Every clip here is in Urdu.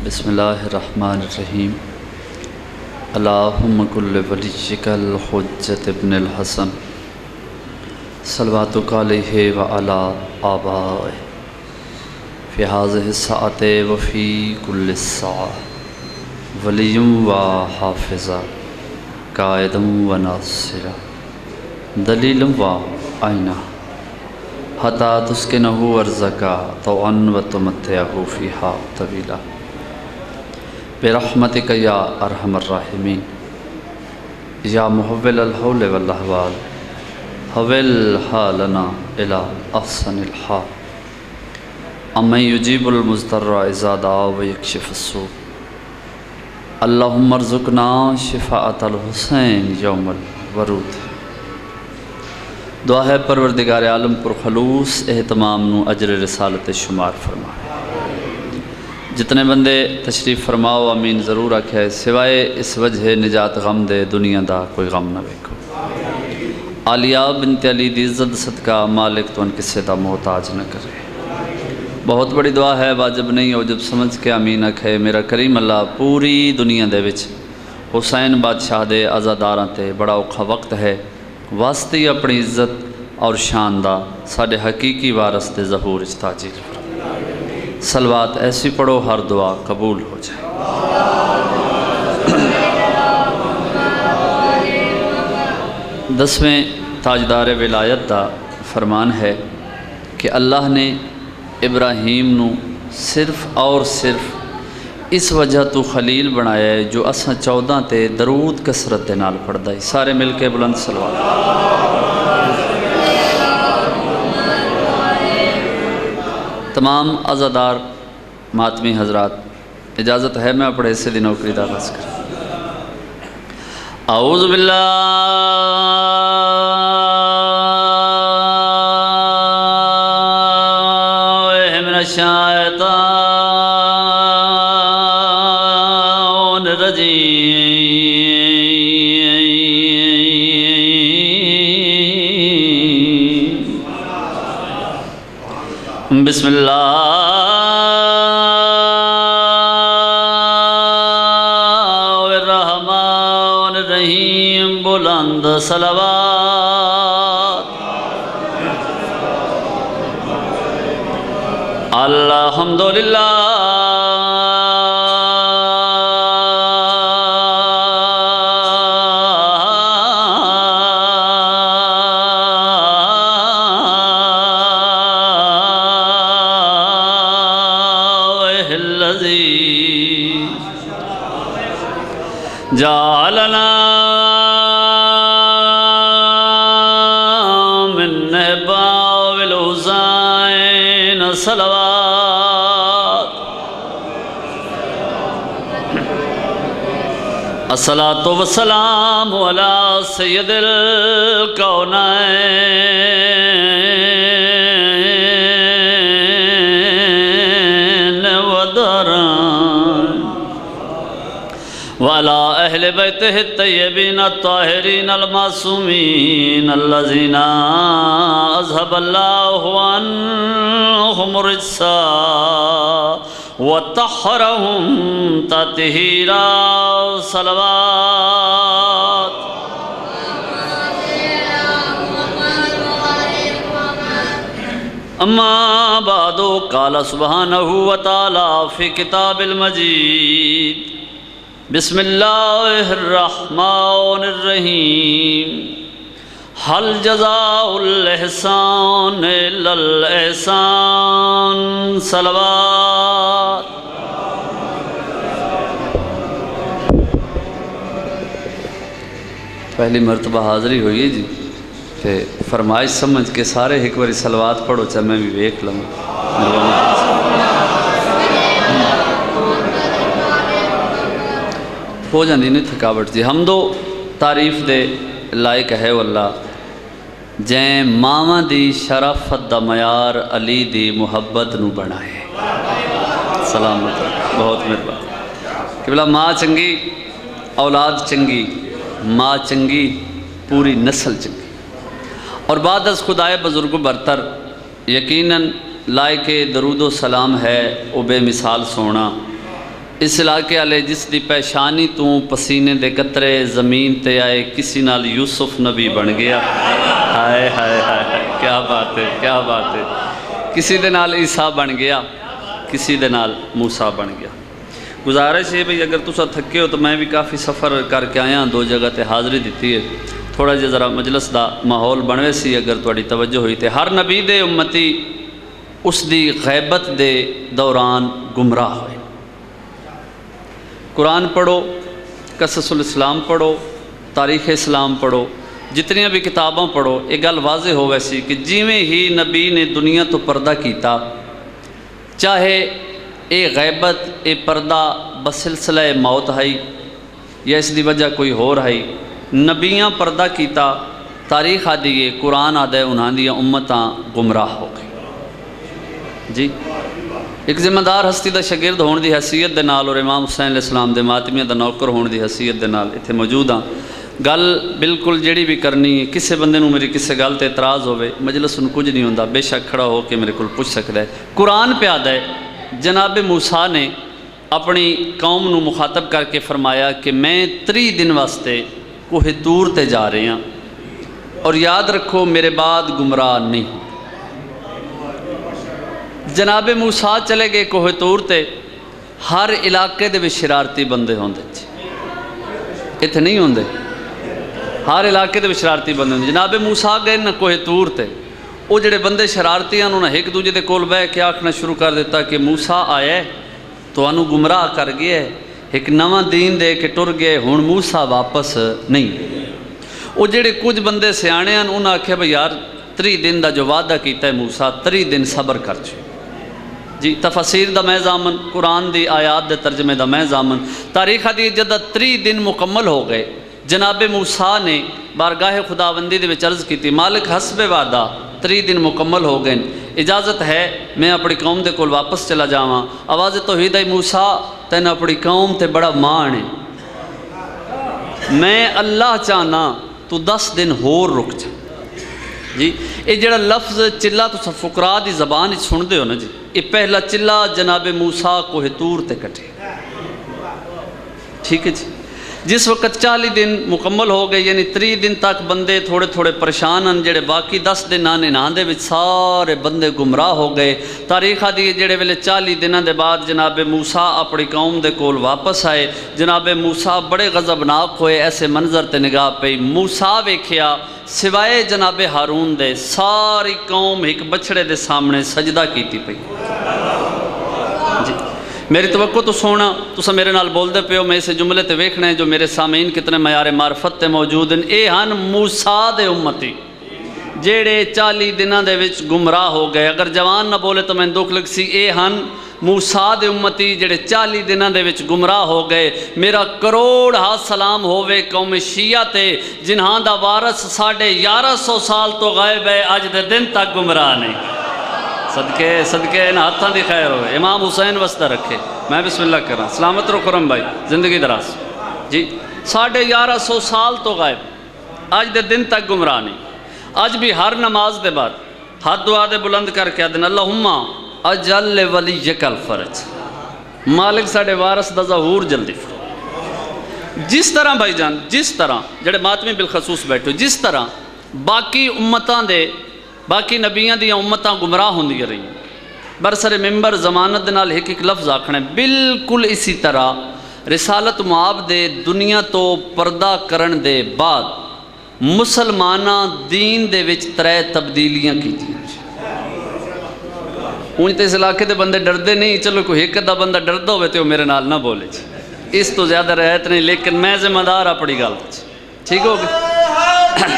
بسم اللہ الرحمن الرحیم اللہم کل ولیک الحجۃ ابن الحسن صلواتک علیہ وعلی آبائہ فی ہذہ الساعۃ وفی کل ساعۃ ولی و حافظہ قائد و ناصرہ دلیل و آئینہ حتی تسکنہ ارضکا طوعا و تمتعہ فیہا طویلا برحمتک یا ارحم الراحمین یا محول الحول والاحوال حول حالنا الی احسن الحال امن یجیب المضطر اذا دعا ویکشف السوء اللہم ارزقنا شفاعۃ الحسین یوم الورود۔ دعا ہے پروردگار عالم پر خلوص اہتمام نو اجر رسالت شمار فرمائے۔ جتنے بندے تشریف فرماؤ امین ضرور آکھے سوائے اس وجہ نجات غم دے دنیا دا کوئی غم نہ ویکھو۔ عالیہ بنت علی دی عزت صدقہ مالک تو ان کسے دا محتاج نہ کرے۔ بہت بڑی دعا ہے، واجب نہیں ہو جب سمجھ کے امین آکھے میرا کریم اللہ پوری دنیا دے وچ حسین بادشاہ دے عزاداراں تے بڑا اوکھا وقت ہے، واسطے اپنی عزت اور شان دا ساڈے حقیقی وارث دے ظہور وچ تاجیل فرما۔ صلوات ایسی پڑھو ہر دعا قبول ہو جائے۔ دسویں تاجدار ولایت دا فرمان ہے کہ اللہ نے ابراہیم نو صرف اور صرف اس وجہ تو خلیل بنایا ہے جو اساں 14 تے درود کثرت دے نال پڑھدا ہے۔ سارے مل کے بلند صلوات۔ تمام عزادار ماتمی حضرات اجازت ہے میں اپنے حصے دی نوکری دا آغاز کروں۔ اعوذ باللہ من الشیطان الرجیم بسم اللہ الرحمن الرحیم بلند صلوات۔ الحمدللہ جعلنا من نباء الحسین صلوات۔ الصلاۃ والسلام علی سید الکونین ودران وعلى أهل بيته الطيبين الطاهرين المعصومين الذين أذهب الله عنهم الرجس وطهرهم تطهيرا صلوات۔ أما بعد قال سبحانه وتعالى في كتاب المجيد بسم اللہ الرحمن الرحیم هل جزاء الاحسان الا الاحسان صلوات۔ پہلی مرتبہ حاضری ہوئی ہے جی کہ فرمائش سمجھ کے سارے ایک باری صلوات پڑھو چاہے میں بھی ویکھ لوں۔ ہو جاندی نہیں تھکاوٹ جی۔ حمد و تعریف دے لائق ہے واللہ جیں ماواں دی شرافت دا معیار علی دی محبت نو بنائے۔ سلامت بہت مہربان کہ بلا ماں چنگی اولاد چنگی، ماں چنگی پوری نسل چنگی۔ اور بعد از خدائے بزرگ برتر یقیناً لائق درود و سلام ہے او بے مثال سونا اس علاقے والے جس دی پیشانی تو پسینے دے قطرے زمین تے آئے کسی نال یوسف نبی بن گیا. ہائے ہائے ہائے، کیا بات ہے، کیا بات ہے. کسی دے نال عیسیٰ بن گیا، کسی دے نال موسیٰ بن گیا. گزارش ہے بھئی اگر تسا تھکے ہو تو میں بھی کافی سفر کر کے آیا، 2 جگہ تے حاضری دیتی ہے، تھوڑا جہا ذرا مجلس دا ماحول بنوے سی اگر تھوڑی توجہ ہوئی تے. ہر نبی دے امتی اس دی غیبت دے دوران گمراہ ہوئے. قرآن پڑھو، قصص الاسلام پڑھو، تاریخ اسلام پڑھو، جتنی بھی کتاباں پڑھو، ایک گل واضح ہو ویسی کہ جیویں ہی نبی نے دنیا تو پردہ کیتا، چاہے اے غیبت اے پردہ بسلسلہ موت ہے یا اس دی وجہ کوئی ہور ہے، نبیاں پردہ کیتا، تاریخ آدھی قرآن آدھے انہاں دیا امتاں گمراہ ہو گئی. جی ایک ذمہ دار ہستی دا شاگرد ہون دی حیثیت دے نال اور امام حسین علیہ السلام دے ماتمیہ دا نوکر ہون دی حیثیت دے نال اتھے موجود ہاں. گل بالکل جڑی بھی کرنی ہے، کسے بندے نو میری کسے گل تے اعتراض ہوئے، مجلس ان کچھ نہیں ہوندا، بے شک کھڑا ہو کے میرے کول پوچھ سکدا ہے. قرآن پہ آدھا ہے جناب موسیٰ نے اپنی قوم نو مخاطب کر کے فرمایا کہ میں 3 دن واسطے کوہ طور تے جا رہے ہیں اور یاد رکھو میرے بعد گمراہ نہیں. جناب موسیٰ چلے گئے کوہ طور تے، ہر علاقے دے بھی شرارتی بندے ہوندے، اتنے نہیں ہوندے، ہر علاقے دے بھی شرارتی بندے ہوندے. جناب موسیٰ گئے نہ کوہ طور تے، وہ جڑے بندے شرارتی ہیں انہوں نے ایک دوجے دے کول بہ کے آکھنا شروع کر دیتا کہ موسیٰ آیا ہے تو انہوں گمراہ کر گیا ہے، ایک نواں دین دے کے ٹر گئے، ہن موسیٰ واپس نہیں. وہ جڑے کچھ بندے سیانے ہیں انہوں نے آکھیا بھئی یار 3 دن دا جو وعدہ کیتا ہے موسیٰ 3 دن صبر کر چھو. جی تفسیر دا میں زامن، قرآن دی آیات دے ترجمے دا میں زامن، تاریخ دی جدہ 3 دن مکمل ہو گئے. جناب موسیٰ نے بارگاہ خداوندی دے وچ عرض کی تھی مالک حسب وعدہ 3 دن مکمل ہو گئے، اجازت ہے میں اپنی قوم دے کول واپس چلا جاواں. آواز توحید ہے موسیٰ تین اپنی قوم تے بڑا مان ہے، میں اللہ چاہنا تو 10 دن ہور رک جا. جی یہ جڑا لفظ چلا تو فقراء دی زبان سن دے ہو نا جی، یہ پہلا چلا جناب موسیٰ کوہ طور تے کٹے. ٹھیک ہے جی. جس وقت 40 دن مکمل ہو گئے یعنی 3 دن تک بندے تھوڑے تھوڑے پریشان ہیں، جڑے باقی 10 دن آنے ناندے وچ سارے بندے گمراہ ہو گئے. تاریخ دی جڑے ویلے 40 دنوں دے بعد جناب موسیٰ اپنی قوم دے کول واپس آئے. جناب موسیٰ بڑے غضبناک ہوئے، ایسے منظر تے نگاہ پئی. موسیٰ ویکھیا سوائے جناب ہارون دے ساری قوم ایک بچڑے دے سامنے سجدہ کیتی پئی. جی میری توقع تو سونا تسا میرے نال بول دے پیو، میں اسے جملے تے ویکھنا ہے جو میرے سامعین کتنے معیار معرفت تے موجود ہیں. اے ہن موسیٰ دے امتی جیڑے 40 دنوں دے وچ گمراہ ہو گئے. اگر جوان نہ بولے تو میں دکھ لگ سی. اے ہن موسیٰ دے امتی جڑے 40 دنوں دے وچ گمراہ ہو گئے. میرا کروڑ ہاتھ سلام ہووے قوم شیعہ تے جنہاں دا وارث 1150 سال تو غائب ہے، اج دے دن تک گمراہ نہیں. صدقے صدقے ان ہاتھاں دی خیر ہوئے. امام حسین وسطہ رکھے. میں بسم اللہ کر رہا ہوں. سلامت رو خرم بھائی، زندگی دراز. جی 1150 سال تو غائب، اج دے دن تک گمراہ نہیں. اج بھی ہر نماز دے بعد ہاتھ دعا دے بلند کر کے آدھن اللہم اجل ولیک الفرج، مالک ساڑے وارث دا ظہور جلدی فرما. جس طرح بھائی جان، جس طرح جڑے ماتمی بالخصوص بیٹھو، جس طرح باقی امتاں دے باقی نبیاں دیاں امتاں گمراہ ہوندی رہی برسر ممبر ضمانت دے نال ایک لفظ آکھنے، بالکل اسی طرح رسالت معاب دے دنیا تو پردہ کرن دے بعد مسلمانہ دین دے وچ 3 تبدیلیاں کی تھی. اونج تے اس علاقے دے بندے ڈردے نہیں، چلو کوئی ایک دا بندہ ڈردہ ہوئے تو میرے نال نہ بولے جی، اس تو زیادہ رہت نہیں، لیکن میں ذمہ دار اپنی گل تے. ٹھیک ہو گئی.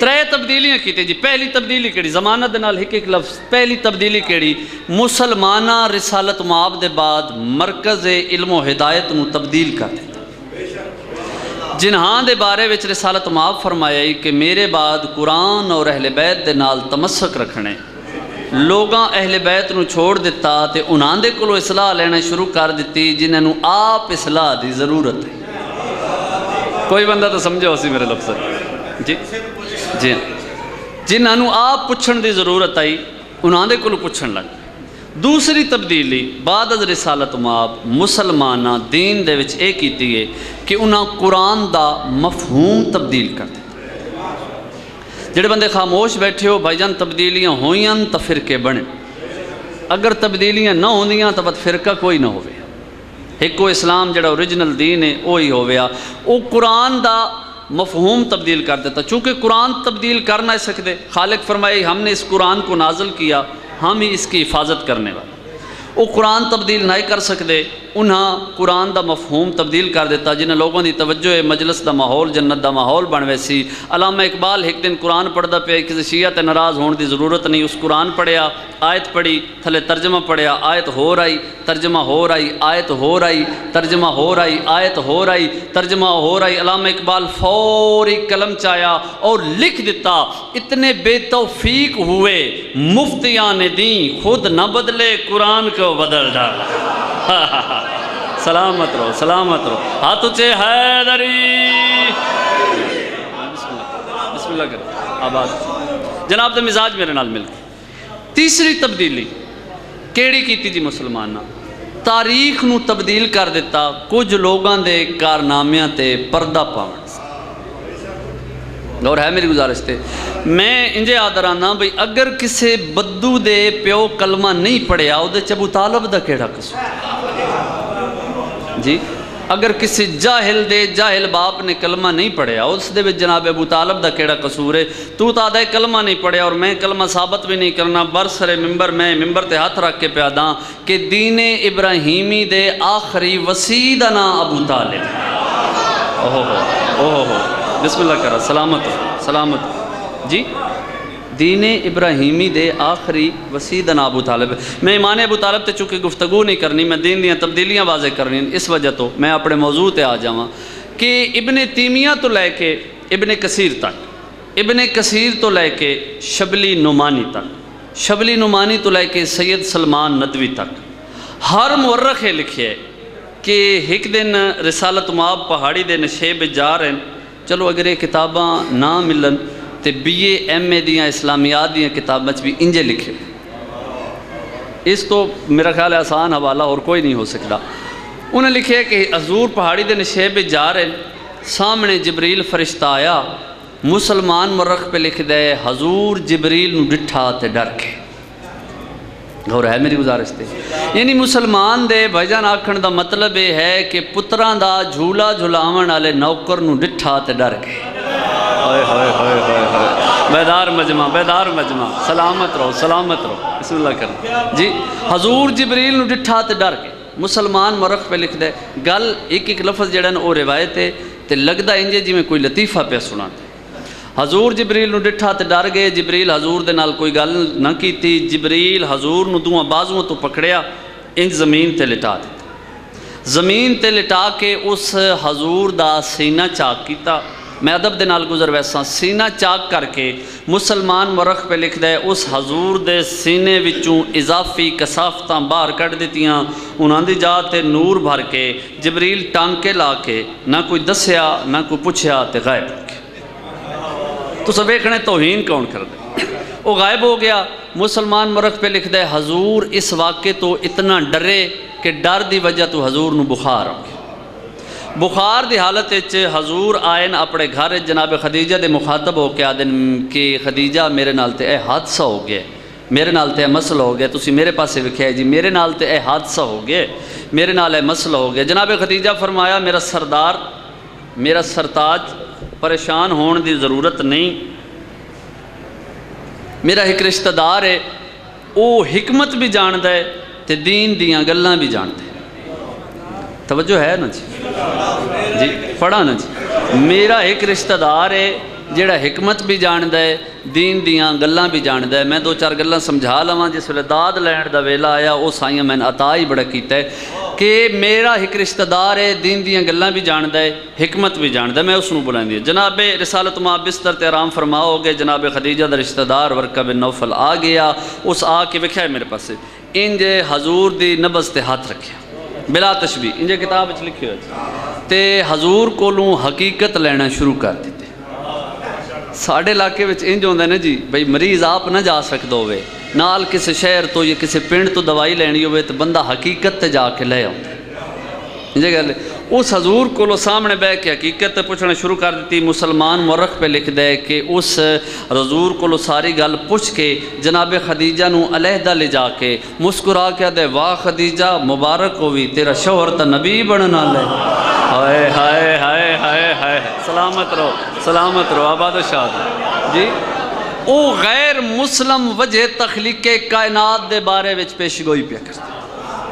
3 تبدیلیاں کیتے جی. پہلی تبدیلی کیڑی؟ ضمانت دے نال ایک لفظ. پہلی تبدیلی کیڑی؟ مسلمانہ رسالت معاب دے بعد مرکز علم و ہدایت نو تبدیل کر دیتا. جنہاں دے بارے وچ رسالت معاب فرمایا کہ میرے بعد قرآن اور اہل بیت دے نال تمسک رکھنے، لوگاں اہل بیت نو چھوڑ دیتا تے انہاں دے کولو اصلاح لینا شروع کر دیتی جنہاں نو آپ اصلاح دی ضرورت ہے. کوئی بندہ تو سمجھو اسی میرے لفظ جی جی جنہاں نو آپ پوچھن دی ضرورت آئی انہاں دے کولو پوچھن لگ. دوسری تبدیلی بعد از رسالت مآب مسلمانہ دین دے وچ یہ کیتی ہے کہ انہاں قرآن دا مفہوم تبدیل کر دیا۔ جڑے بندے خاموش بیٹھے ہو بھائی جان تبدیلیاں ہوئیاں تو فرقے بنے، اگر تبدیلیاں نہ ہوندیاں تو بد فرقہ کوئی نہ ہوئے۔ ایک اسلام جڑا اوریجنل دین ہے وہی ہویا، وہ قرآن دا مفہوم تبدیل کر دیتا، چونکہ قرآن تبدیل کر نہ سکتے۔ خالق فرمائے ہم نے اس قرآن کو نازل کیا، ہم ہی اس کی حفاظت کرنے والے۔ وہ قرآن تبدیل نہیں کر سکتے، انہاں قرآن دا مفہوم تبدیل کر دیتا، جنہیں لوگوں دی توجہ ہے مجلس دا ماحول جنت دا ماحول بن ویسی۔ علامہ اقبال ایک دن قرآن پڑھدا پیا، کسی شیعہ تے ناراض ہون دی ضرورت نہیں، اس قرآن پڑھیا، آیت پڑھی، تھلے ترجمہ پڑھیا، آیت ہو رہی، ترجمہ ہو رہی، آیت ہو رہی، ترجمہ ہو رہی، آیت ہو رہی، ترجمہ ہو رہی۔ علامہ اقبال فوری قلم چایا اور لکھ دیتا، اتنے بے توفیق ہوئے مفتیان دین خود نہ بدلے قرآن کو بدل ڈالا۔ سلامت رہو، سلامت رہو، ہاتھ اونچے حیدری۔ بسم اللہ کرو، آباد جناب دے مزاج میرے نال مل کے۔ تیسری تبدیلی کیڑی کیتی جی مسلمانہ؟ تاریخ نو تبدیل کر دیتا، کچھ لوگاں دے کارنامیاں تے پردہ پاون۔ اور ہے میری گزارش تے میں انجے آدرانا بھئی اگر کسے بدو دے پیو کلمہ نہیں پڑھیا او دے ابو طالب دا کیڑا قصور جی؟ اگر کسی جاہل دے جاہل باپ نے کلمہ نہیں پڑھیا اس دے وچ جناب ابو طالب دا کیڑا قصور ہے؟ تو تا دے کلمہ نہیں پڑھیا اور میں کلمہ ثابت بھی نہیں کرنا، برسر ممبر میں ممبر تے ہاتھ رکھ کے پیاداں کہ دین ابراہیمی دے آخری وسیع دا نام ابو طالب۔ اوہو بسم اللہ کرا، سلامت ہو، سلامت ہو جی۔ دین ابراہیمی دے آخری وسیع دا نام ابو طالب۔ میں ایمان ابو طالب تے چونکہ گفتگو نہیں کرنی، میں دین دیاں تبدیلیاں واضح کرنی، اس وجہ تو میں اپنے موضوع تے آ جاواں کہ ابن تیمیہ تو لے کے ابن کثیر تک، ابن کثیر تو لے کے شبلی نعمانی تک، شبلی نعمانی تو لے کے سید سلمان ندوی تک، ہر مورخ لکھے کہ ایک دن رسالت مآب پہاڑی دے نشیب جا رہے ہیں، چلو اگر یہ کتاباں نہ ملن تو بی اے ایم اے دیاں اسلامیات دیاں کتاباں بھی انجے لکھے، اس تو میرا خیال ہے آسان حوالہ اور کوئی نہیں ہو سکتا۔ انہیں لکھے کہ حضور پہاڑی دے نشیب جا رہے ہیں، سامنے جبریل فرشتہ آیا، مسلمان مرخ پہ لکھ دے حضور جبریل نو ڈٹھا تے ڈر کے۔ اور ہے میری گزارش تے یعنی مسلمان دے بھجان آکھن دا مطلب یہ ہے کہ پتران دا جھولا جھولاون والے نوکر نو ڈٹھا تے ڈر کے۔ بیدار مجمع، بیدار مجمع، سلامت رہو، سلامت رہو، بسم اللہ کرنا جی۔ حضور جبریل نو ڈٹھا تے ڈر کے، مسلمان مرخ پہ لکھ دے گل ایک ایک لفظ جڑن او روایت ہے تے لگدا انجے جی میں کوئی لطیفہ پہ سنا تے۔ حضور جبریل نو ڈٹھا تے ڈر گئے، جبریل حضور دے نال کوئی گل نہ کیتی، جبریل حضور نو دوواں بازوؤں تو پکڑیا، انج زمین تے لٹا دیتا، زمین تے لٹا کے اس حضور دا سینہ چاک کیتا۔ میں ادب دے نال گزر ویسا سینہ چاک کر کے مسلمان مرخ پہ لکھ دے اس حضور دے سینے وچوں اضافی کثافتاں باہر کٹ دیتیاں، انہاں دی جات تے نور بھر کے جبریل ٹانکے لا کے نہ کوئی دسیا نہ کوئی پوچھیا تے غائب ہو گیا۔ تو سب ایکھنے توہین کون کر دے؟ وہ غائب ہو گیا۔ مسلمان مرخ پہ لکھ دے حضور اس واقعے تو اتنا ڈرے کہ ڈر دی وجہ تو حضور نو بخار ہو گیا۔ بخار دی حالت حضور آئین اپنے گھر جناب خدیجہ دے مخاطب ہو کے آدن کہ خدیجہ میرے نال تے اے حادثہ ہو گیا، میرے نال تے اے مسئلہ ہو گیا، تسی میرے پاسے وکھیا جی میرے نال تے اے حادثہ ہو گیا، میرے نال اے مسئلہ ہو گیا۔ جناب خدیجہ فرمایا میرا سردار، میرا سرتاج، پریشان ہون دی ضرورت نہیں، میرا ایک رشتہ دار ہے، وہ حکمت بھی جان دے تے دین دیاں گلاں بھی جان دے۔ توجہ ہے نا جی پڑھا نا جی، میرا ایک رشتہ دار ہے جیڑا حکمت بھی جان دے دین دیاں گلاں بھی جان دے۔ میں دو چار گلاں سمجھا لواں، جس ویلے داد لین دا ویلا آیا وہ سائیاں میں نے عطا ہی بڑا کیتا ہے کہ میرا ایک رشتہ دار ہے دین دیاں گلاں بھی جان دے حکمت بھی جان دے، میں اس نو بلائیں دی۔ جناب رسالت مآب بستر تے آرام فرماؤ گے، جناب خدیجہ دا رشتہ دار ورقہ بن نوفل آ گیا، اس آ کے وکھیا میرے پاسے انجے حضور دی نبض تے ہاتھ رکھیا بلا تشبیہ، انجے کتاب وچ لکھیا ہوئے تے حضور کولوں حقیقت لینا شروع کر دیتے۔ ساڑھے علاقے وچ انج ہوندا ہے نا جی بھئی مریض آپ نہ جا سکدا ہوئے نال کسی شہر تو یا کسی پنڈ تو دوائی لینی ہوئے تو بندہ حقیقت تے جا کے لے آتا ہے گل اس حضور کو سامنے بہ کے حقیقت پوچھنا شروع کر دیتی مسلمان مورخ پہ لکھ دے کہ اس حضور کو ساری گل پوچھ کے جناب خدیجہ نو علیحدہ لے جا کے مسکرا کے دے واہ خدیجہ مبارک ہوئی تیرا شوہر تا نبی بننا لے ہائے ہائے ہائے ہائے ہائے سلامت رہو آباد و شاد جی او غیر مسلم وجہ تخلیق کائنات دے بارے وچ پیش گوئی پیا کرتے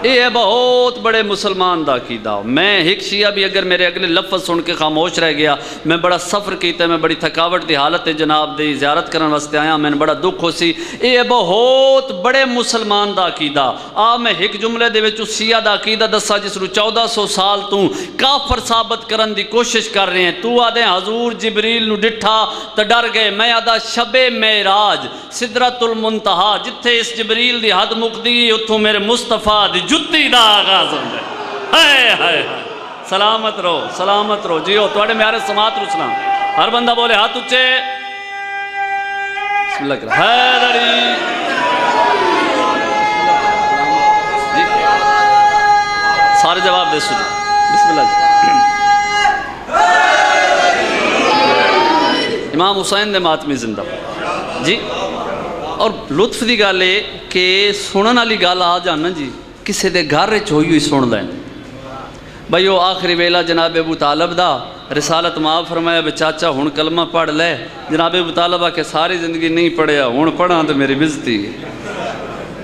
یہ ہے بہت بڑے مسلمان دا عقیدہ میں ایک شیعہ بھی اگر میرے اگلے لفظ سن کے خاموش رہ گیا میں بڑا سفر کیتا ہے میں بڑی تھکاوٹ دی حالت ہے جناب دی زیارت کرن واسطے آیا میں بڑا دکھ ہو سی یہ ہے بہت بڑے مسلمان دا عقیدہ میں ایک جملے دے وچ اس شیعہ دا عقیدہ دسا جس رو 1400 سال تو کافر ثابت کرن دی کوشش کر رہے ہیں تو آدھے حضور جبریل نو ڈٹھا تو ڈر گئے میں آدھا شب معراج سدرۃ المنتہا جتھے اس جبریل دی حد مقدی اتھوں میرے مصطفیٰ دی جتی دا آغاز ہوندے ہائے ہائے سلامت رہو جیو توڑے میارے سماعت رسنا ہر بندہ بولے ہاتھ اچھے بسم اللہ کرا حیدری جی سارے جواب دے سجو بسم اللہ جی امام حسین دے ماتمی زندہ جی اور لطف دی گالے کہ سنن والی گال آ جانا جی کسی دے گھر ہوئی ہوئی سن لیں بھائی وہ آخری ویلا جناب ابو طالب دا رسالت معاف فرمایا بے چاچا ہن کلمہ پڑھ لے جناب ابو طالب آ کے ساری زندگی نہیں پڑھیا ہن پڑھا تو میری بزتی ہے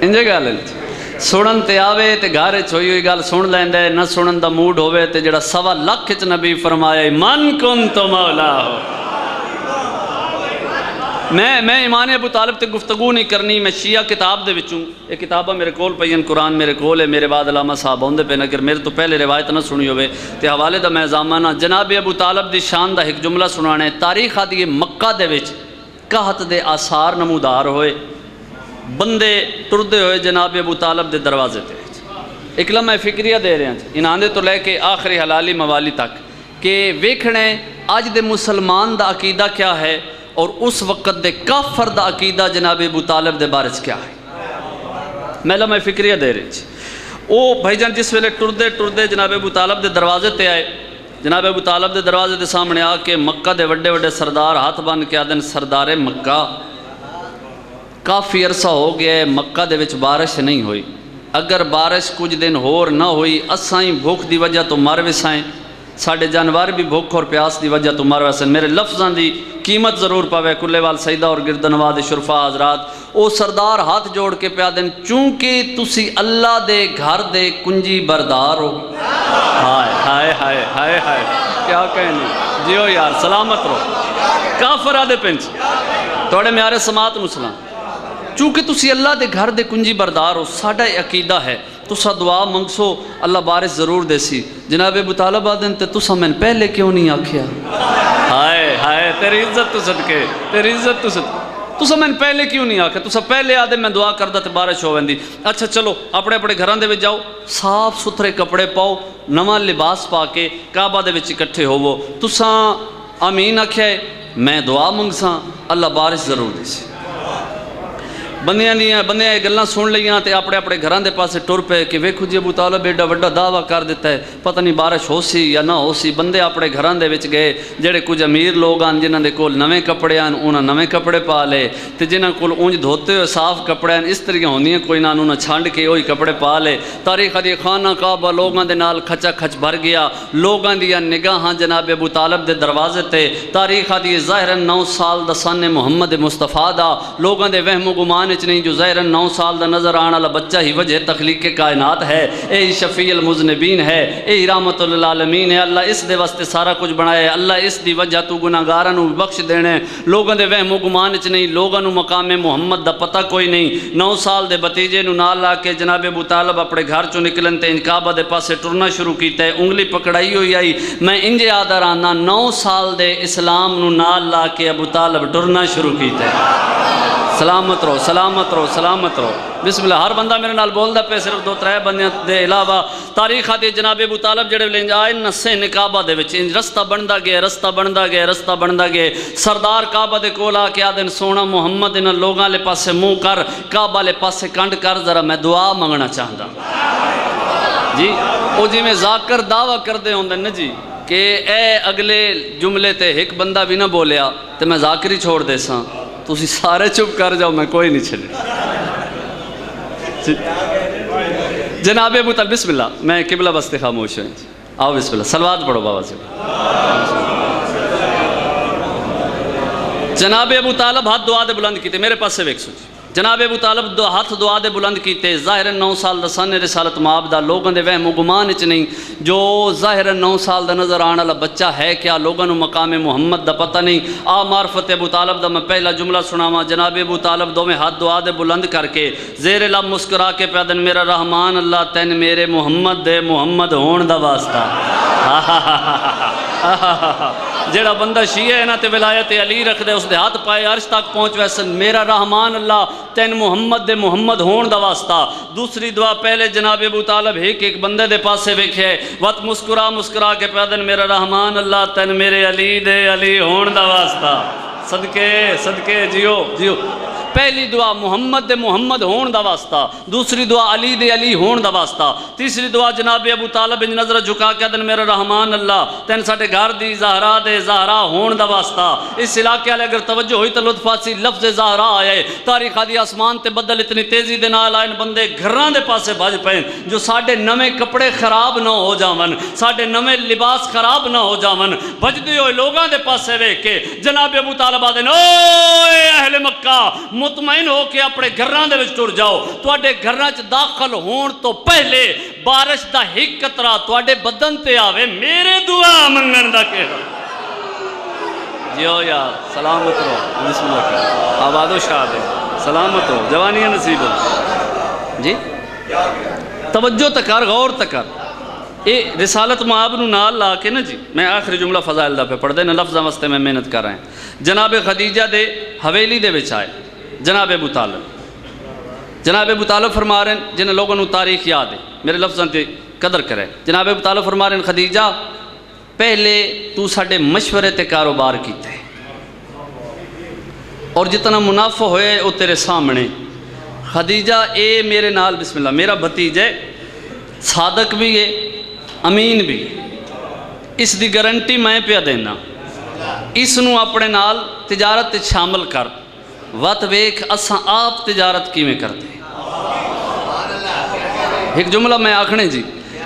انجے گل ہے سنن تے آوے تے گھر ہوئی ہوئی گل سن لیندے نہ سنن دا موڈ ہوئے تے جڑا 1.25 لاکھ چ نبی فرمایا من کنت مولا ہو میں ایمان ابو طالب تے گفتگو نہیں کرنی میں شیعہ کتاب دے وچوں یہ کتابہ میرے کول پئین قرآن میرے کول ہے میرے بعد علامہ صاحب ہوندے پہ اگر میرے تو پہلے روایت نہ سنی ہوئے تے حوالے دا میں زامانہ جناب ابو طالب دی شان دا ایک جملہ سنانے تاریخ آدھی مکہ دے وچ قحط دے آثار نمودار ہوئے بندے ٹردے ہوئے جناب ابو طالب دے دروازے تے ایک لمحہ فکریہ دے رہے ہیں انہاں دے تو لے کے آخری حلالی موالی تک کہ ویکھنے آج دے مسلمان دا عقیدہ کیا ہے اور اس وقت دے کافر دا عقیدہ جناب ابو طالب دے بارے کیا ہے میں لمحہ فکریہ دے رہی او بھائی جان جس ویلے ٹردے جناب ابو طالب دے دروازے تے آئے جناب ابو طالب دے دروازے دے سامنے آ کے مکہ دے وڈے وڈے سردار ہاتھ بن کے آدن سردار مکہ کافی عرصہ ہو گیا ہے مکہ دے وچ بارش نہیں ہوئی اگر بارش کچھ دن ہور نہ ہوئی اسائیں بھوک دی وجہ تو مر وسائیں ساڑھے جانوار بھی بھوک اور پیاس دی وجہ تو مر وسائیں میرے لفظاں دی قیمت ضرور پاوے کلے وال سیدہ اور گردنواد شرفا حضرات او سردار ہاتھ جوڑ کے پیا دن چونکہ تسی اللہ دے گھر دے کنجی بردار ہو ہائے ہائے ہائے ہائے ہائے کیا کہنے جیو یار سلامت رہو کافر آدھے پنچ توڑے میارے سماعت مسلم چونکہ تسی اللہ دے گھر دے کنجی بردار ہو ساڑھا عقیدہ ہے تسا دعا منگسو اللہ بارش ضرور دے سی جناب ابو طالب آدن تے تسا میں پہلے کیوں نہیں آکھیا ہائے ہائے تیری عزت تو صدقے تیری عزت تو صدقے تسا میں پہلے کیوں نہیں آکھیا تسا پہلے آدھے میں دعا کردہ تے بارش ہو ویندی اچھا چلو اپنے اپنے گھران دے وچ جاؤ صاف ستھرے کپڑے پاؤ نواں لباس پا کے کعبہ دے وچ اکٹھے ہوو تسا آمین آکھیا ہے میں دعا منگساں اللہ بارش ضرور دے سی بندیاں یہ گلاں سن لیاں تے اپنے اپنے گھران دے پاسے ٹر پے کہ ویکھو جی ابو طالب ایڈا وڈا دعویٰ کر دیتا ہے پتہ نہیں بارش ہو سی یا نہ ہو سی بندے اپنے گھران دے وچ گئے جڑے کچھ امیر لوگ آن جنہاں دے کول نویں کپڑے آن انہاں نویں کپڑے پا لے تے جنہاں کول اونج دھوتے ہوئے صاف کپڑے آن اس طرح ہوندیاں کوئی نہ انہاں چھانڈ کے وہی کپڑے پا لے تاریخ دی خانہ کعبہ لوگاں دے نال کھچا کھچ بھر گیا لوگاں دیاں نگاہاں جناب ابو طالب دے دروازے تے تاریخ دی ظاہراً 9 سال دا سن محمد مصطفیٰ دا لوگاں دے وہم و گمان وچ نہیں جو ظاہراً 9 سال دا نظر آنا والا بچہ ہی وجہ تخلیق کائنات ہے اے شفیع المذنبین ہے اے رحمت للعالمین ہے اللہ اس دے واسطے سارا کچھ بنایا ہے اللہ اس دی وجہ تو گناہگاراں نو بخش دینے لوگاں دے وہم و گمان وچ نہیں لوگاں نو مقام محمد دا پتہ کوئی نہیں 9 سال دے بتیجے نو نال لا کے جناب ابو طالب اپنے گھر چوں نکلن تے کعبہ دے پاسے ٹرنا شروع کیتا ہے انگلی پکڑائی ہوئی آئی میں انجے آدھا رانا 9 سال دے اسلام نو نال لا کے ابو طالب ٹرنا شروع کیتا ہے سلامت رہو سلامت رہو سلامت رہو بسم اللہ. ہر بندہ میرے نال بولدا پہ صرف 2-3 بندیاں دے علاوہ. تاریخ آتی جناب ابو طالب جڑے لنج آئے نسے نے کعبہ دے وچ انج رستہ بندا گیا رستہ بندا گیا رستہ بندا گیا. سردار کعبہ دے کول آ کے آدن سونا محمد انہاں لوگاں لے پاسے منہ کر کعبہ لے پاسے کنڈ کر ذرا میں دعا منگنا چاہندا. جی او جی میں ذاکر دعویٰ کردے ہوندے نا جی کہ اے اگلے جملے تے ایک بندہ بھی نہ بولیا تے میں ذاکری چھوڑ دے ساں. تسی سارے چپ کر جاؤ میں کوئی نہیں چھڑی. جناب ابو طالب بسم اللہ. میں قبلہ بستے خاموش ہیں. آؤ بسم اللہ صلوات پڑھو بابا سے. جناب ابو طالب ہاتھ دعا دے بلند کیتے میرے پاس سے ویک سوچ. جناب ابو طالب ہاتھ دعا دے بلند کیتے. ظاہر 9 سال دا سن رسالت مآب دا لوگوں دے وہم و گمان وچ نہیں جو ظاہر 9 سال دا نظر آنے والا بچہ ہے کیا لوگوں نو مقام محمد دا پتہ نہیں. آ معرفت ابو طالب دا میں پہلا جملہ سناواں. جناب ابو طالب دو میں ہاتھ دعا دے بلند کر کے زیر لب مسکرا کے پیادن میرا رحمان اللہ تین میرے محمد دے محمد ہون دا واسطہ. جیڑا بندہ شیعہ ہے نا تے ولایت علی رکھ دے اس دے ہاتھ پائے عرش تک پہنچ ویسن میرا رحمان اللہ تین محمد دے محمد ہون دا واسطہ. دوسری دعا پہلے جناب ابو طالب ایک بندے دے پاسے ویکھے وقت مسکرا مسکرا کے پیادن میرا رحمان اللہ تین میرے علی دے علی ہون دا واسطہ. صدقے صدقے جیو جیو. پہلی دعا محمد دے محمد ہون دا واسطہ. دوسری دعا علی دے علی ہون دا واسطہ. تیسری دعا جناب ابو طالب انج نظر جھکا کے دن میرا رحمان اللہ تین ساڈے گھر دی زہرا دے زہرا ہون دا واسطہ. اس علاقے والے اگر توجہ ہوئی تو لطف آسی لفظ زہرا آئے. تاریخ آدی آسمان تے بدل اتنی تیزی دے نال آئے بندے گھراں دے پاسے بھج پئے جو ساڈے نویں کپڑے خراب نہ ہو جاون ساڈے نویں لباس خراب نہ ہو جاون. بھجدے ہوئے لوگاں دے پاسے ویکھ کے جناب ابو طالب آدن اوے اہل مکہ مطمئن ہو کے اپنے گھراں دے وچ ٹر جاؤ. تواڈے گھراں وچ داخل ہون تو پہلے بارش دا ایک قطرہ تواڈے بدن تے آوے میرے دعا منگن دا کہہ جیو یار. سلامت رہو بسم اللہ کر آباد و شاد ہے. سلامت رہو جوانی نصیب ہو. جی توجہ تکر غور تکر. اے رسالت مآب نو نال لا کے نا جی میں آخری جملہ فضائل دا پہ پڑھ دے نا لفظاں واسطے میں محنت کر رہا ہیں. جناب خدیجہ دے حویلی دے وچ آئے جناب ابو طالب فرما رہے ہیں جنہیں لوگوں نے تاریخ یاد ہے میرے لفظاں تے قدر کرے. جناب ابو طالب فرما رہے ہیں خدیجہ پہلے تو ساڈے مشورے تے کاروبار کیتے اور جتنا منافع ہوئے وہ تیرے سامنے. خدیجہ اے میرے نال بسم اللہ میرا بھتیجے صادق بھی ہے امین بھی اس دی گارنٹی میں پیا دینا. اس نو اپنے نال تجارت تے شامل کر وقت ویکھ اساں آپ تجارت کی میں کرتے. ایک جملہ میں آکھنے جی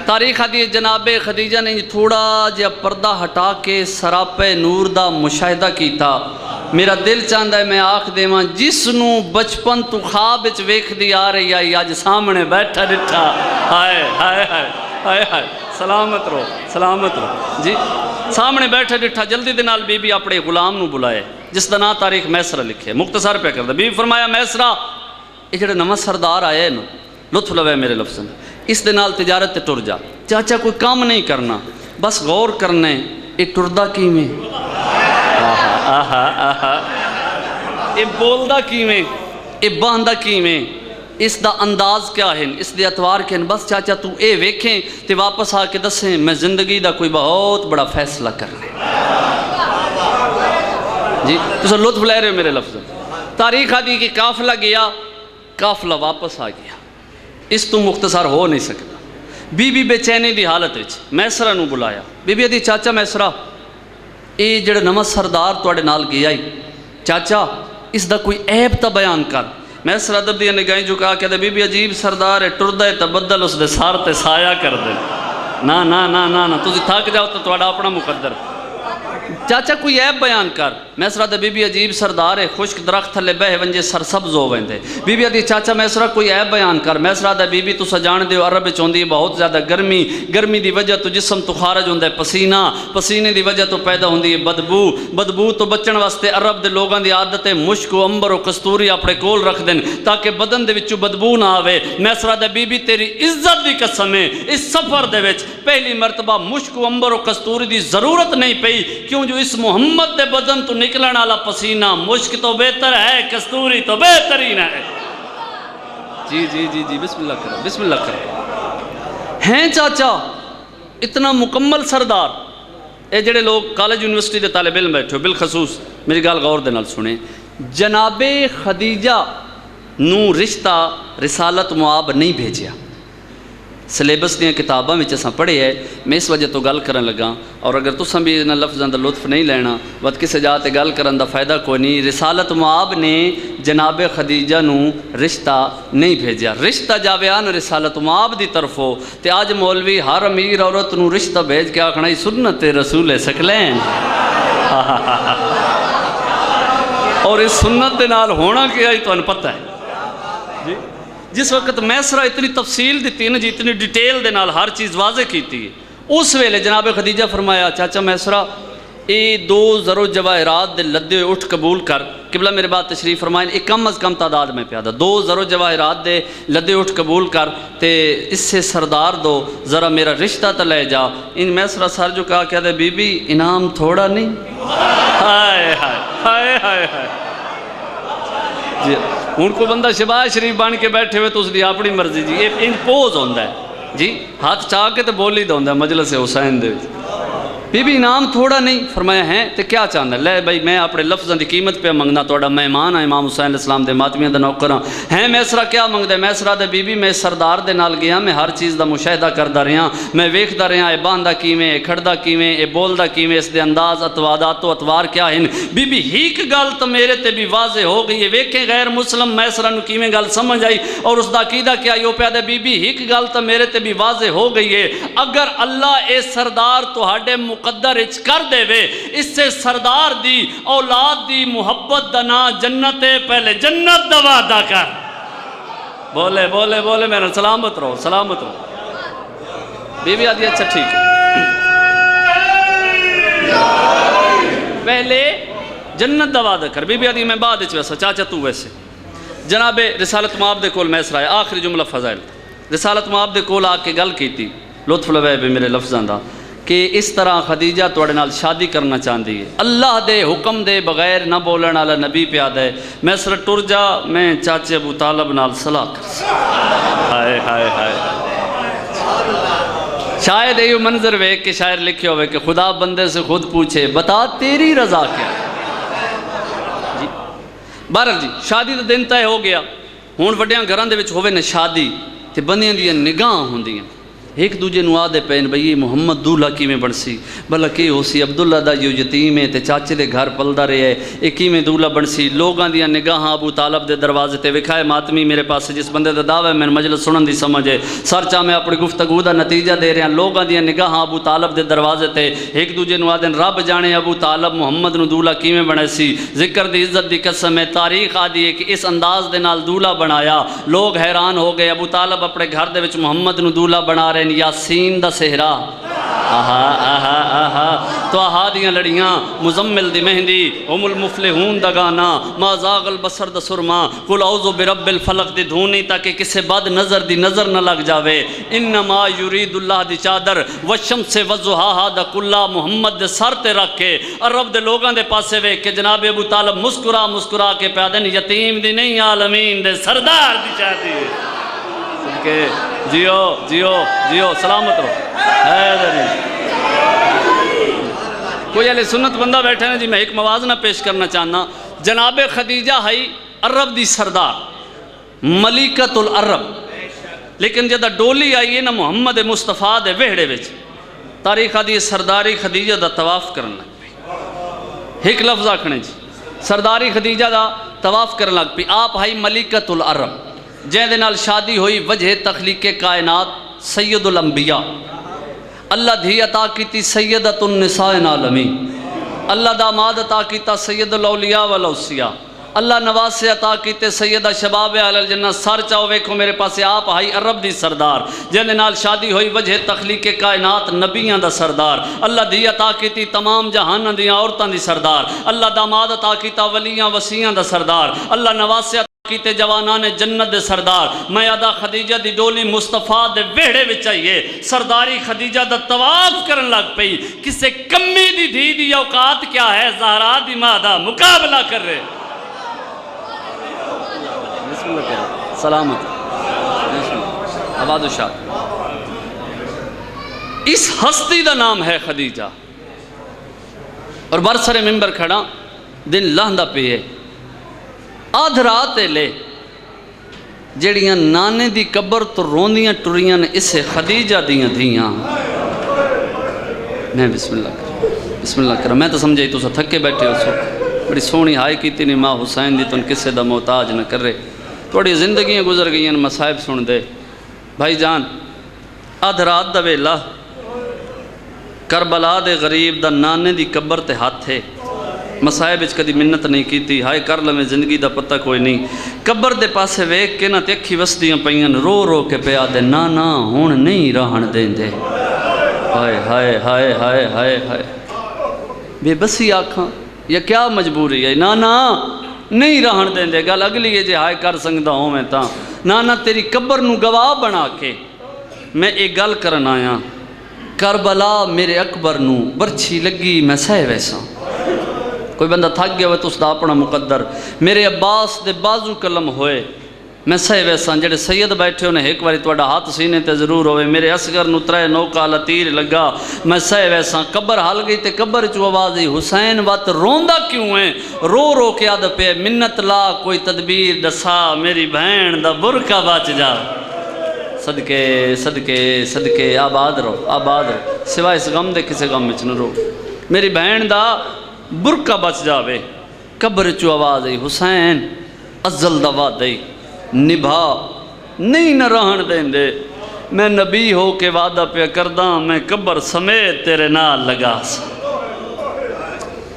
تاریخ آتی ہے جناب خدیجہ نے تھوڑا جہا پردہ ہٹا کے سراپے نور دا مشاہدہ کیتا. میرا دل چاہتا ہے میں آکھ دیواں جس نو بچپن تو خواب وچ ویکھ دی آ رہی آئی آج سامنے بیٹھا ڈٹھا. ہائے ہائے ہائے ہائے ہائے. سلامت رہو سلامت رہو جی. سامنے بیٹھے ڈٹھا جلدی دے نال بی بی اپنے غلام نو بلائے جس دا نا تاریخ میسرہ لکھے مختصر پہ کر دے. بی بی فرمایا میسرہ یہ جڑے نواں سردار آئے نا لطف لوے میرے لفظ اس دے نال تجارت تے ٹر جا. چاچا کوئی کام نہیں کرنا بس غور کرنے یہ ٹردہ کی میں آہا آہا یہ بولدہ کی میں یہ باندہ کی میں اس دا انداز کیا ہے اس دے اتوار کے بس چاچا تو اے ویکھیں تے واپس آ کے دسیں میں زندگی دا کوئی بہت بڑا فیصلہ کرنے. جی تو سر لطف لے رہے ہو میرے لفظ. تاریخ آدھی کہ قافلہ گیا قافلہ واپس آ گیا اس تو مختصر ہو نہیں سکتا. بی بی بے چینی دی حالت وچ میسرہ نو بلایا. بی بی آدھی چاچا میسرہ اے جڑا نواں سردار تواڈے نال گیا ہی چاچا اس دا کوئی عیب تا بیان کر. میسرہ ادب دی نگاہیں جھکا کے بی بی عجیب سردار ہے ٹردہ ہے تبدل اس دے سار تے سایہ کر دے. نا نا نا نا نا تسی تھک جاؤ تو تواڈا اپنا مقدر. چاچا کوئی عیب بیان کر. میسرہ دا بی بی عجیب سردار ہے خشک درخت تھلے بہ ونجے سرسبز ہو ویندے. بی بی آدھی چاچا میسرہ کوئی عیب بیان کر. میسرہ دا بی بی تو جان دیو عرب وچ ہوندی بہت زیادہ گرمی دی وجہ تو جسم تو خارج ہوندا ہے پسینے دی وجہ تو پیدا ہوندی ہے بدبو تو بچن واسطے عرب دے لوگاں دی عادت ہے مشک و عنبر و کستوری اپنے کول رکھ دین تاکہ بدن دے وچوں بدبو نہ آوے. میسرہ دا بی بی تیری عزت دی قسم ہے اس سفر دے وچ پہلی مرتبہ مشک و عنبر و کستوری دی ضرورت نہیں پئی کیوں جو اس محمد دے بدن تو نکلن والا پسینہ مشک تو بہتر ہے، کستوری تو بہترین ہے۔ جی جی جی جی بسم اللہ کرو، بسم اللہ کرو۔ ہیں چاچا اتنا مکمل سردار، اے جڑے لوگ کالج یونیورسٹی دے طالب علم بیٹھے ہو، بالخصوص میری گال غور دے نال سنیں، جناب خدیجہ نو رشتہ رسالت معاب نہیں بھیجیا۔ سلیبس دیاں کتاباں وچ اساں پڑھے ہے، میں اس وجہ تو گل کرن لگا، اور اگر تساں بھی انہاں لفظاں دا لطف نہیں لینا وقت کسے جا تے گل کرن دا فائدہ کوئی نہیں۔ رسالت معاب نے جناب خدیجہ نو رشتہ نہیں بھیجیا، رشتہ جاویان رسالت معاب دی طرفوں، تے آج مولوی ہر امیر عورت نو رشتہ بھیج کے آکھنا سنت رسول ثقلین۔ اور اس سنت دے نال ہونا کیا ہی تو ان پتہ ہے جی۔ جس وقت میسرہ اتنی تفصیل دیتی نا جی، اتنی ڈیٹیل دے نال ہر چیز واضح کیتی ہے، اس ویلے جناب خدیجہ فرمایا چاچا میسرہ اے 2 زر و جواہرات دے لدے اٹھ قبول کر۔ قبلہ میرے بات تشریف فرمائیں، ایک کم از کم تعداد میں پیادا 2 زر و جواہرات دے لدے اٹھ قبول کر، تے اس سے سردار دو، ذرا میرا رشتہ تو لے جا۔ ان میسرہ سر جو کہا کہہ دے بی بی انعام تھوڑا نہیں، ہائے ہائے ہائے ہائے ہائے جی۔ ہن کو بندہ شباز شریف بن کے بیٹھے ہوئے تو اس دی اپنی مرضی جی، یہ ان پوز ہوندا ہے جی، ہاتھ چاہ کے تو بولی دا ہوندا ہے مجلس حسین دے وچ۔ بی بی انعام تھوڑا نہیں، فرمایا ہیں تے کیا چاہندا ہے؟ لے بھائی میں اپنے لفظاں دی قیمت پہ منگنا، تہاڈا مہمان ہاں، امام حسین علیہ السلام دے ماتمیاں دا نوکر ہاں۔ ہیں میسرہ کیا منگدا ہے؟ میسرہ دے بی بی میں سردار دے نال گیا، میں ہر چیز دا مشاہدہ کردا رہیا، میں ویکھدا رہیا اے باندا کیویں، اے کھڑدا کیویں، اے بولدا کیویں، اس دے انداز اتوادات و اتوار کیا ہیں۔ بی بی ہیک گل تو میرے تے بھی واضح ہو گئی ہے، ویکھیں غیر مسلم میسرہ نو کیویں گل سمجھ آئی اور اس دا عقیدہ کیا یو پیا دے بی بی ہیک گل تو میرے تے بھی واضح ہو گئی ہے، اگر اللہ اے سردار تہاڈے مقدر اچ کر دے وے، اس سے سردار دی اولاد دی محبت دا نا جنت ہے، پہلے جنت دا وعدہ کر۔ بولے بولے بولے میرا سلامت رہو، سلامت رہو۔ بی بی آدھی اچھا ٹھیک ہے، پہلے جنت دا وعدہ کر۔ بی بی آدھی میں بعد اچھ ویسا، چاچا تو ویسے جناب رسالت معاب دے کول میسرہ ہے، آخری جملہ فضائل رسالت معاب دے کول آ کے گل کی تھی، لطف لوے بھی میرے لفظاں دا کہ اس طرح خدیجہ توڑے نال شادی کرنا چاہتی ہے، اللہ دے حکم دے بغیر نہ بولن والا نبی پیادہ ہے۔ میسرہ ٹر جا، میں چاچے ابو طالب نال صلاح کر۔ ہائے ہائے ہائے، شاید یہ منظر ویکھ کے شاعر لکھے ہوئے کہ خدا بندے سے خود پوچھے بتا تیری رضا کیا جی۔ بہرحال جی شادی دا دن طے ہو گیا، ہن وڈیاں گھراں دے وچ ہووے نا شادی تے بندیاں دیاں نگاہ ہوندیاں، ایک دوجے نو آدھے پین بھئی محمد دولہ کی میں بنسی، بھلا کی ہو سی عبداللہ دا جو یتیم ہے تے چاچے دے گھر پلدا رہے ہے، ایک کی میں دولہ بنسی۔ لوگاں دیاں نگاہاں ابو طالب دے دروازے تے وکھائے ماتمی میرے پاس جس بندے دا دعوی ہے میں مجلس سنن دی سمجھے سر چاہ میں اپنی گفتگو دا نتیجہ دے رہے ہیں۔ لوگاں دیاں نگاہاں ابو طالب دے دروازے تے ایک دوجے نو آدھے رب جانے ابو طالب محمد نو دولہ کی میں بنے سی، ذکر دی عزت دی قسم ہے تاریخ آدھی ہے کہ اس انداز دے نال دولہ بنایا، لوگ حیران ہو گئے۔ ابو طالب اپنے گھر دے وچ محمد نو دولہ بنا رہے ہیں، یاسین دا سہرا آہا آہا آہا تو آہا دیاں لڑیاں، مزمل دی مہندی، ام المفلحون دا گانا، ما زاغ البصر دا سرما، قل اعوذ برب الفلق دی دھونی تاکہ کسے بد نظر دی نظر نہ لگ جاوے، انما یرید اللہ دی چادر والشمس والضحاہا دا کلا محمد دے سر تے رکھ کے عرب دے لوگاں دے پاسے وے کہ جناب ابو طالب مسکرا مسکرا کے پیادن یتیم دی نہیں عالمین دے سردار دی چاہتی ہے کہ جیو جیو جیو سلامت رہو۔ کوئی علیہ سنت بندہ بیٹھے نا جی، میں ایک موازنہ پیش کرنا چاہنا، جناب خدیجہ ہے عرب دی سردار ملکۃ العرب، لیکن جدہ ڈولی آئی ہے نا محمد مصطفیٰ دے وہڑے وچ تاریخ دی سرداری خدیجہ دا طواف کرنا لگ پی، ایک لفظ آکھنے جی سرداری خدیجہ دا طواف کرنا لگ پی۔ آپ ہے ملکۃ العرب جہاں دے نال شادی ہوئی وجہ تخلیق کائنات سید الانبیاء، اللہ دھی عطا کیتی سیدۃ النساء العالمین، اللہ داماد عطا کیتا سید الاولیاء والاوصیاء، اللہ نواز سے عطا کیتے سیدہ شباب اہل الجنہ۔ سر چاہو ویکھو میرے پاسے آپ ہائی عرب دی سردار جہاں نال شادی ہوئی وجہ تخلیق کائنات نبیاں دا سردار، اللہ دی عطا کیتی تمام جہاناں دیاں عورتاں دی سردار، اللہ داماد عطا کیتا ولیاں وسیعاں دا سردار، اللہ نواز سے کیتے جوانان جنت دے سردار میادہ خدیجہ دی ڈولی مصطفیٰ دے ویڑے وچ آئیے سرداری خدیجہ دا طواف کرن لگ پئی کسے کمی دی دھی دی اوقات کیا ہے زہرا دی ماں دا مقابلہ کر رہے بسم اللہ کیا سلامت آباد و شاد اس ہستی دا نام ہے خدیجہ اور برسر ممبر کھڑا دن لہندہ پیے آدھ رات لے جیڑیاں نانے دی قبر تو روندیاں ٹریاں نے اسے خدیجہ دیاں دیاں میں بسم اللہ کرا میں تو سمجھائی تو سا تھکے بیٹھے ہو سو بڑی سونی ہائی کیتی نہیں ماں حسین دی تن کسے دا محتاج نہ کر رہے تھوڑی زندگیاں گزر گئیں مصائب سن دے بھائی جان آدھ رات دا ویلا کربلا دے غریب دا نانے دی قبر تے ہاتھ ہے مسائب اچ کدی منت نہیں کیتی ہائے کر لمیں زندگی دا پتہ کوئی نہیں قبر دے پاسے ویک کے نہ تے اکھی وسدیاں پئیاں رو رو کے پیا دے نانا ہون نہیں رہن دیں دے ہائے ہائے ہائے ہائے ہائے ہائے بے بسی آکھاں یا کیا مجبوری ہے نانا نہیں رہن دیں دے گل اگلی ہے جے ہائے کر سنگدہ ہوں میں تاں نانا تیری قبر نو گواہ بنا کے میں ایک گل کرن آیا کربلا میرے اکبر نو برچھی لگی میں سہ ویسا کوئی بندہ تھک گیا ہوئے تو اس دا اپنا مقدر میرے عباس دے بازو کلم ہوئے میں سہ ویسا جڑے سید بیٹھے ہونے ایک باری توڑا ہاتھ سینے تے ضرور ہوئے میرے اسگر نو ترے نوکالا تیر لگا میں سہ ویسا قبر حال گئی تے قبر چو آوازی حسین وات روندہ کیوں ہیں رو رو کے آدھ پہ منت لا کوئی تدبیر دسا میری بہن دا برکہ بچ جا صدقے صدقے صدقے آباد رو سوائے اس غم دے کسے غم میں چن رو میری بہن دا برکہ بچ جاوے قبر چو آواز آئی حسین ازل دا وعدہ نبھا نہیں نہ رہن دیں دے میں نبی ہو کے وعدہ پہ کرداں میں قبر سمیت تیرے نال لگا سا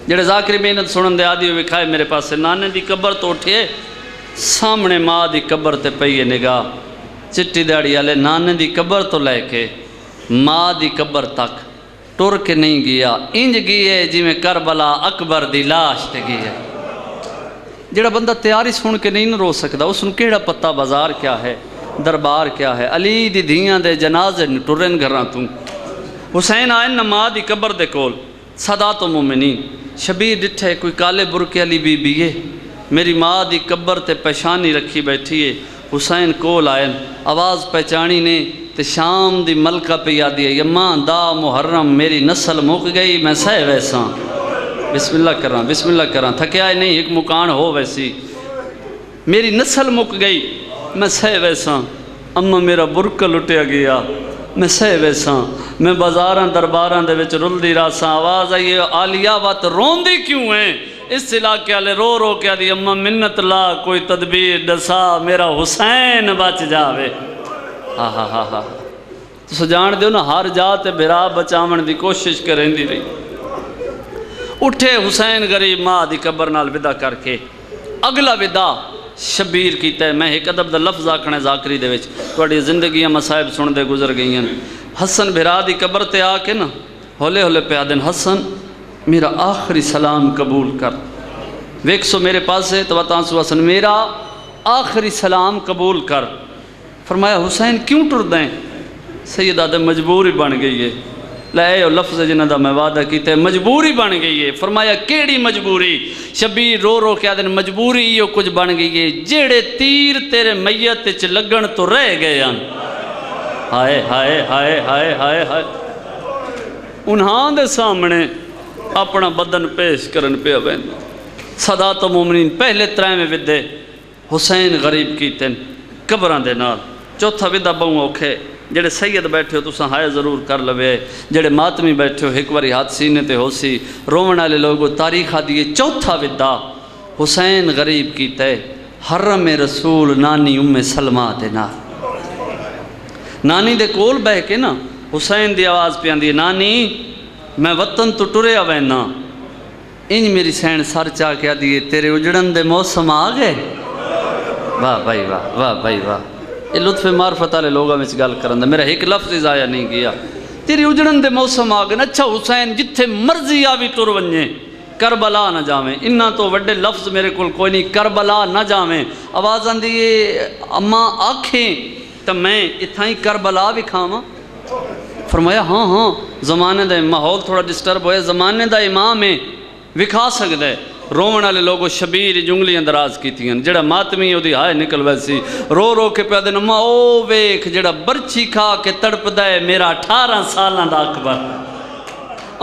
جڑے ذاکری محنت سنن دے آدھی ہوئے کھائے میرے پاس سے نانے دی قبر تو اٹھئے سامنے ماں دی قبر تے پئیے نگاہ چٹی دیڑی آلے نانے دی قبر تو لے کے ماں دی قبر تک ٹور کے نہیں گیا انج گئے جی میں کربلا اکبر دی لاش تے گئے جڑا بندہ تیاری سن کے نہیں رو سکتا اس نے کیڑا پتہ بازار کیا ہے دربار کیا ہے علی دی دھیاں دے جنازے ٹرن گھراں توں حسین آئے نہ ماں دی قبر دے کول سادات و مومنین شبیر ڈٹھے کوئی کالے برکے علی بی بیے میری ماں دی قبر تے پیشانی رکھی بیٹھیے حسین کول آئے آواز پہچانی نے تے شام دی ملکہ پہ یادی ہے یماں دا محرم میری نسل مک گئی میں سہ ویساں بسم اللہ کراں تھکے آئے نہیں ایک مکان ہو ویسی میری نسل مک گئی میں سہ ویساں اما میرا برکہ لٹیا گیا میں سہ ویساں میں بازاراں درباراں دے وچ رل دی راساں آواز آئیے آلیہ وات روندی کیوں ہیں اس علاقے والے رو رو کے آدھی اما منت لا کوئی تدبیر دسا میرا حسین بچ جاوے ہاں تو جان دیو نا ہر جاتے بھرا بچاون دی کوشش کریں دی رہی اٹھے حسین غریب ماں دی قبر نال ودا کر کے اگلا ودا شبیر کیتا ہے میں ایک ادب دا لفظ آکھنے ذاکری دے وچ توڑی زندگیاں مسائب سن دے گزر گئی ہیں حسن بھرا دی قبر تے آ کے نا ہولے ہولے پہ آدن حسن میرا آخری سلام قبول کر ویک سو میرے پاس ہے تو تانسو حسن میرا آخری سلام قبول کر فرمایا حسین کیوں ٹر دیں سید آدم مجبوری بن گئی ہے لائے لفظ جنہ دا میں وعدہ کیتے مجبوری بن گئی ہے فرمایا کیڑی مجبوری شبیر رو رو کے آدن مجبوری یہ کچھ بن گئی ہے جیڑے تیر تیرے میت چ لگن تو رہ گئے ہیں ہائے ہائے ہائے ہائے ہائے ہائے انہاں دے سامنے اپنا بدن پیش کرن پہ وین سادات و مومنین پہلے ترائیں ودے حسین غریب کیتے قبران دے نال چوتھا ودا بہوں اوکھے جڑے سید بیٹھے ہو تو ہائے ضرور کر لوے جڑے ماتمی بیٹھے ہو ایک باری ہاتھ سینے تے ہو سی رومن والے لوگوں تاریخ دیئے چوتھا ودا حسین غریب کیتے حرم رسول نانی ام سلمہ دے نال نانی دے کول بہ کے نا حسین دی آواز پہ آندی نانی میں وطن تو ٹرے آوینا انج میری سین سر چاہ کے آدھی تیرے اجڑن دے موسم آ گئے واہ بھائی واہ واہ بھائی واہ یہ لطف معرفت والے لوگوں میں گل کرن دا میرا ایک لفظ ضائع نہیں کیا تیری اجڑن دے موسم آ گئے اچھا حسین جتھے مرضی آوی ٹر ونجے کربلا نہ جاویں، انہاں تو وڈے لفظ میرے کول کوئی نہیں، کربلا نہ جاویں۔ آواز آندی ہے اماں آکھیں تو میں اتھاں ہی کربلا بھی کھاواں؟ فرمایا ہاں ہاں، زمانے دا ماحول تھوڑا ڈسٹرب ہوئے، زمانے دا امام ہے وکھا سکدا ہے۔ رومن والے لوگوں شبیر جنگلیاں دراز کیتیاں، جڑا ماتمی او دی ہائے نکل ویسی رو رو کے پیا دے نما او ویکھ جڑا برچھی کھا کے تڑپدا ہے میرا 18 سالاں دا اکبر۔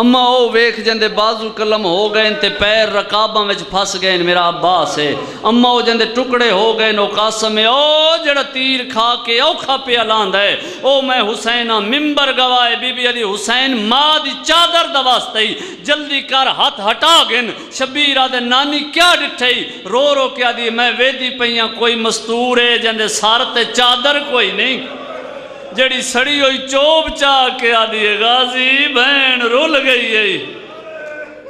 اما او ویکھ جندے بازو قلم ہو گئے تے پیر رکاباں وچ پھس گئے میرا عباس ہے۔ اما او جندے ٹکڑے ہو گئے نو قاسم ہے، او جڑا تیر کھا کے اوکھا پیا لاندا ہے او میں حسین ممبر گواہ بی بی علی حسین ماں دی چادر دا واسطے جلدی کر ہاتھ ہٹا گن۔ شبیر آدھے نانی کیا ڈٹھے رو رو کیا دی میں ویدی پئیاں کوئی مستور ہے جندے سار تے چادر کوئی نہیں، جڑی سڑی ہوئی چوب چاہ کے آدھی غازی بہن رول گئی ہے۔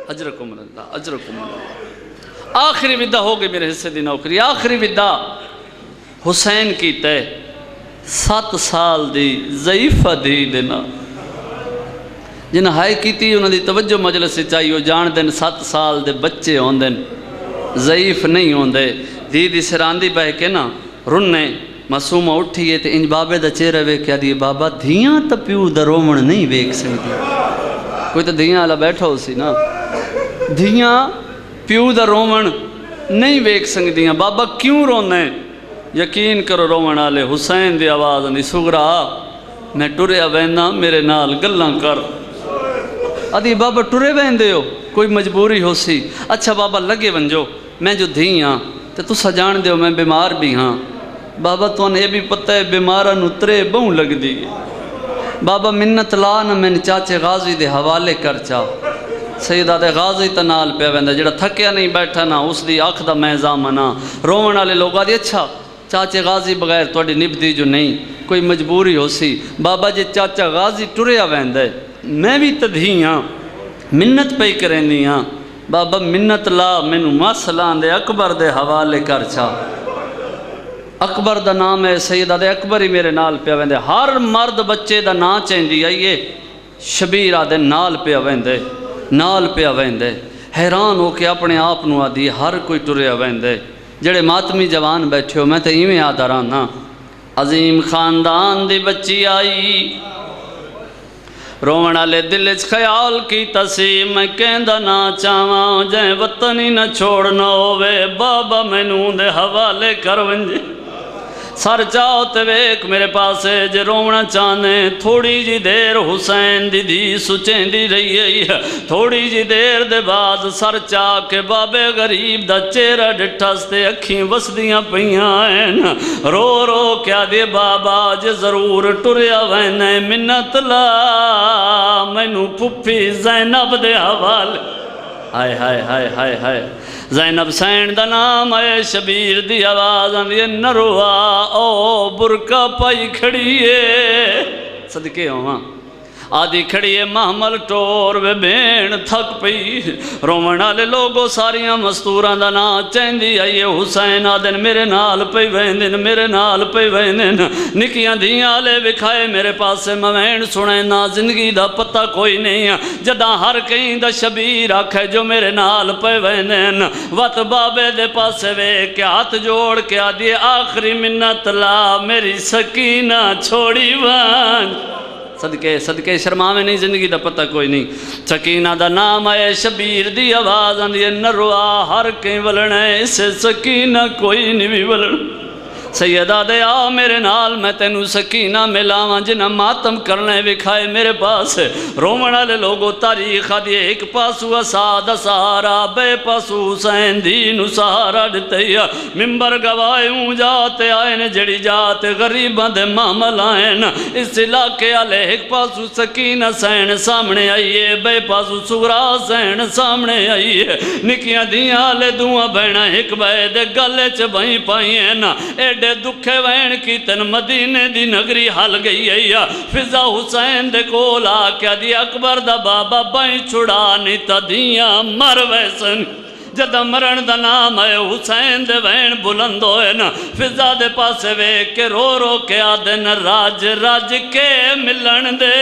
اجرکم اللہ اجرکم اللہ۔ آخری ودہ ہو گئی میرے حصے دی نوکری، آخری ودہ حسین کی تے 7 سال دی ضعیفہ دی دینا جنہاں ہائے کیتی انہاں دی توجہ مجلس سے چاہیے جان دن 7 سال دے بچے ہون دن ضعیف نہیں ہون دے۔ دی سراندی بہ کے نا رننے معصومہ اٹھیے تے انج بابے دا چہرہ ویکھیا دی بابا دھیاں تا پیو دا رومن نہیں ویکھ سکدی، کوئی تو دھیاں والا بیٹھا ہو سی نا، دھیاں پیو دا رومن نہیں ویکھ سکدیاں، بابا کیوں رونے؟ یقین کرو رومن والے حسین دی آواز آندی سغرا میں ٹریا وینا میرے نال گلاں کر۔ آدھی بابا ٹرے ویندے ہو کوئی مجبوری ہو سی؟ اچھا بابا لگے ونجو میں جو دھی ہاں تے تسا جان دیو میں بیمار بھی ہاں۔ بابا تو نے بھی پتہ ہے بیمارہ نترے بہوں لگ دی، بابا منت لا نہ میں چاچے غازی دے حوالے کر چاہ۔ سیدہ دے غازی تنال پہ ویندہ جڑا تھکیا نہیں بیٹھا نا اس دی آنکھ دا میزام نا رومن والے لوگ آدھی اچھا چاچے غازی بغیر توڑی نبدی جو نہیں کوئی مجبوری ہو سی۔ بابا جے چاچا غازی ٹریا ویندہ ہے میں بھی تدھی ہاں منت پہ کریں دی ہاں، بابا منت لا مینو مسلان دے اکبر دے حوالے کر چاہ۔ اکبر دا نام ہے سیدہ دے اکبر ہی میرے نال پہ ویندے، ہر مرد بچے دا نا چیندی آئیے شبیر آدھے نال پہ ویندے نال پہ ویندے۔ حیران ہو کے اپنے آپ نو آدھی ہر کوئی ٹریا ویندے، جڑے ماتمی جوان بیٹھے ہو میں تے ایویں آدھا رانا عظیم خاندان دی بچی آئی رومن والے دل وچ خیال کی تسی میں کہندا نہ چاواں جے وطن ہی نہ چھوڑنا ہووے بابا مینوں دے حوالے کر ونجے۔ سر چاہو تے ویک میرے پاسے جے رومنا چاہنے تھوڑی جی دیر حسین دی دی سچیں دی رہی ہے، تھوڑی جی دیر دے بعد سر چاہ کے بابے غریب دا چہرہ ڈٹھاستے اکھیں وسدیاں پہیاں ہیں رو رو کیا دے بابا جے ضرور ٹریا وینے منت لا مینوں پھپھی زینب دے حوالے۔ ہائے ہائے ہائے ہائے ہائے زینب سین دا نام ہے شبیر دی آواز آندھی نروا او برکا پائی کھڑیے صدقے ہواں آدھی کھڑیے محمل ٹور وے بین تھک پئی رومن والے لوگوں ساریاں مستوراں دا نا چیندی آئیے حسین آدن میرے نال پئی ویندن میرے نال پئی ویندن نکیاں دھیاں آلے وکھائے میرے پاسے موین سنے نا زندگی دا پتہ کوئی نہیں جداں ہر کہیں دا شبیر آکھے جو میرے نال پئی ویندن وقت بابے دے پاسے وے کہ ہاتھ جوڑ کے آدھی آخری منت لا میری سکینہ چھوڑی وان صدقے صدقے شرما میں نہیں زندگی دا پتہ کوئی نہیں سکینہ دا نام ہے شبیر دی آواز آندھی نروا ہر کہیں ولنے اسے سکینہ کوئی نہیں بھی ولن سیدہ دے آ میرے نال میں تینوں سکینہ ملاواں جنہ ماتم کرنے وکھائے میرے پاس رومن والے لوگوں تاریخ دیے ایک پاسو اساد سہارا بے پاسو حسین دین سہارا ڈتیا ممبر گواہوں جاتے آئین جڑی جاتے غریباں دے معامل آئین اس علاقے والے ایک پاسو سکینہ سین سامنے آئیے بے پاسو سغرا سین سامنے آئیے نکیاں دیاں لے دعا بہنا ایک بے دے گلے چ بھئی پائیں ایڈے دکھے وین کی تن مدینے دی نگری حل گئی ہے فضا حسین دے کولا کیا دی اکبر دا بابا بائیں چھڑا نہیں تا دیاں مر ویسن جدہ مرن دا نام ہے حسین دے وین بلند ہوئے نا فضا دے پاسے وے کے رو رو کے آدن راج راج کے ملن دے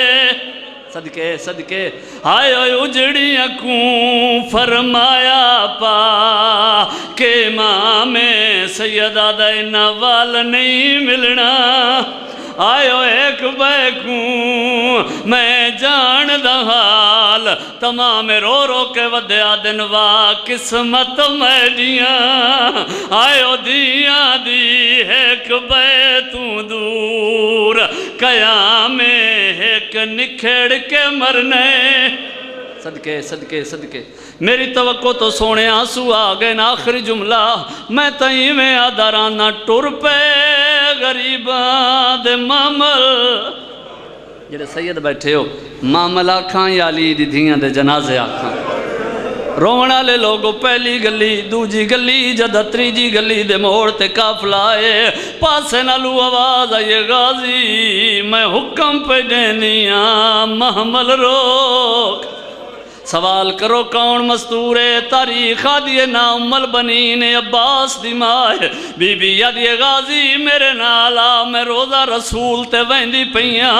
صدقے صدقے ہائے ہوئے اجڑیاں کو فرمایا پا کہ امام سیدہ دے نوال نہیں ملنا آئے ہو ایک بے کو میں جان دا حال تمام رو رو کے ودیا دن وا قسمت میڈیاں آئے ہو دیاں دی ایک بے تو دور قیام ایک نکھڑ کے مرنے صدقے صدقے صدقے میری توقع تو سونے آنسو آگئے نا آخری جملہ میں تئیں میں آدھارانا ٹر پہ غریباں دے معامل جڑے سید بیٹھے ہو معامل آکھاں یا علی دی دھیاں دے جنازے آکھاں رونا لے لوگو پہلی گلی دوجی گلی جدہ تریجی گلی دے موڑ تے کافلہ آئے پاسے نالو آواز آئے غازی میں حکم پہ دینیاں محمل روک سوال کرو کون مستور تاریخ آدھیے نا ام البنین عباس دی مائے بی بی یادی غازی میرے نالا میں روزہ رسول تے ویندی پئیاں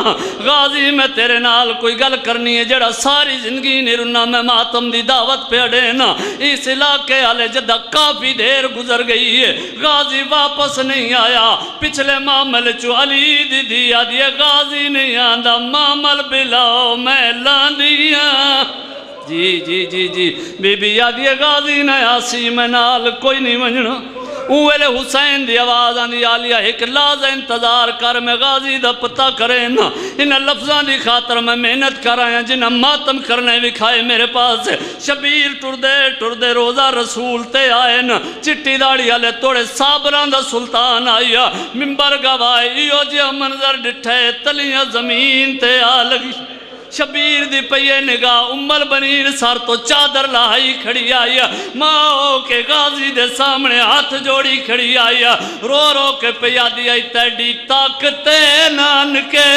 غازی میں تیرے نال کوئی گل کرنی ہے جڑا ساری زندگی نہیں رنا میں ماتم دی دعوت پہ اڑینا اس علاقے آلے جدہ کافی دیر گزر گئی ہے غازی واپس نہیں آیا پچھلے معامل چو علی دی دی یادی غازی نہیں آندہ معامل بلاؤ میں لاندیاں جی جی جی جی بی بی یادی غازی نے آسی میں نال کوئی نہیں منجنا اوہلے حسین دی آواز آن دی آلیا ایک لازہ انتظار کر میں غازی دا پتہ کریں نا ان لفظان دی خاطر میں محنت کر آیا جنہ ماتم کرنے وکھائے میرے پاس شبیر ٹر دے روزہ رسول تے آئے نا چٹی داڑی آلے توڑے صابران دا سلطان آیا ممبر گوائی ایو جی منظر ڈٹھے تلیاں زمین تے آلگی شبیر دی پئیے نگاہ ام البنین سار تو چادر لائی کھڑی آئی ماں کے غازی دے سامنے ہاتھ جوڑی کھڑی آئی رو رو کے پیا دی آئی تیڈی طاقتے نانکے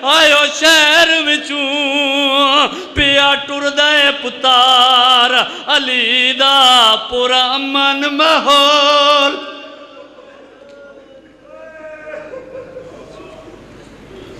آئیو شہر وچوں پیا ٹر دے پتار علی دا پورا امن محول